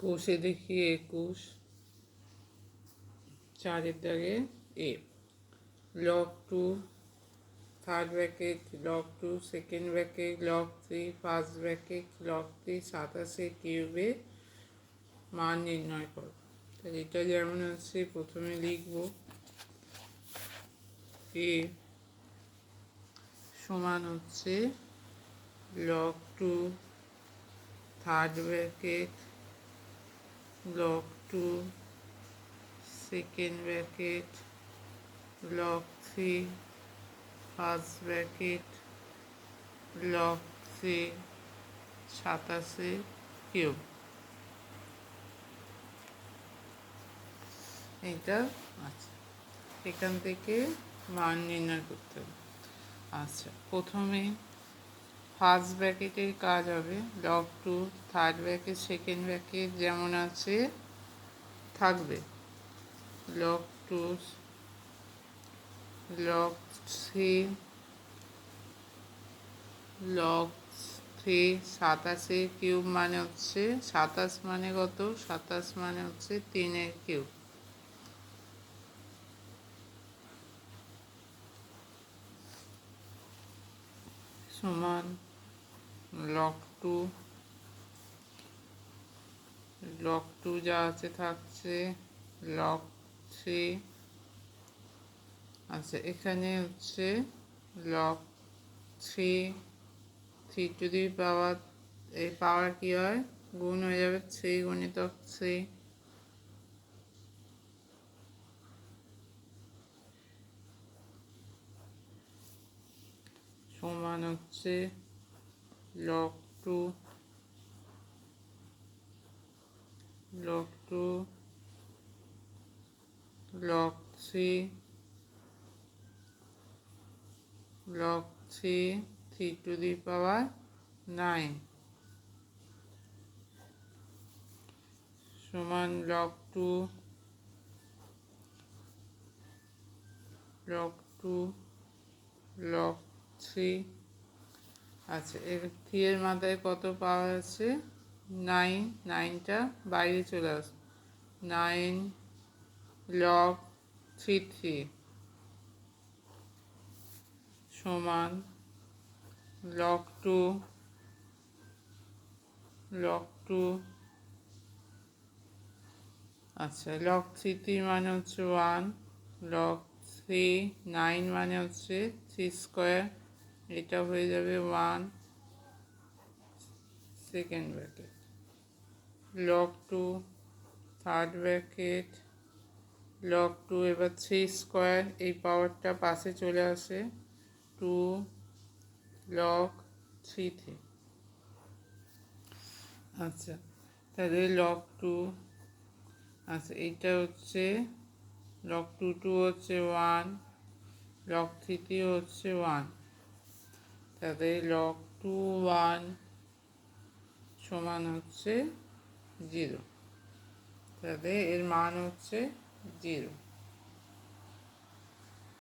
কোষে দেখি 21, 4 দাগে এ। log 2 third bracket, log 2 second bracket, log 3 first bracket, log 3 27 কিউবে মান নির্ণয় করো। তাহলে এটা যেমন আছে প্রথমে লিখব এ সমান হচ্ছে log 2 third bracket, log 2 second bracket, log 3 first bracket, log 3 27 cube. এটা আচ্ছা, এখান থেকে মান নির্ণয় করতে হবে। আচ্ছা, প্রথমে ফার্স্ট ব্র্যাকেটের কাজ হবে log 2 third bracket second bracket যেমন আছে থাকবে, log 2 log 3 log 3 27 কিউব মানে হচ্ছে 27 মানে কত? 27 মানে হচ্ছে 3-এর কিউব। সমান log 2 যা আছে থাকছে log 3। আচ্ছা, এখানে হচ্ছে log 3 টু দি পাওয়ার, এই পাওয়ার কী হয়? গুণ হয়ে যাবে 3 গুণিতক 3 সমান হচ্ছে log 2 log 3 log 3 to the পাওয়ার 9 সমান log 2 log 3। আচ্ছা, এর 3 এর মাথায় কত পাওয়ার আছে? 9, 9টা বাইরে চলে আসবে, 9 log 3 সমান log 2 আচ্ছা, log 3 মানে হচ্ছে 1, log 3 9 মানে হচ্ছে 3 স্কোয়ার, এটা হয়ে যাবে 1 second bracket, log 2 third bracket, log 2 এবার 3 স্কোয়ার, এই পাওয়ারটা পাশে চলে আসে 2 log 3। আচ্ছা, তাহলে log 2, আচ্ছা এইটা হচ্ছে log 2 হচ্ছে 1, log 3 হচ্ছে 1, তাহলে log 2 1 সমান হচ্ছে 0, তাহলে এর মান হচ্ছে 0।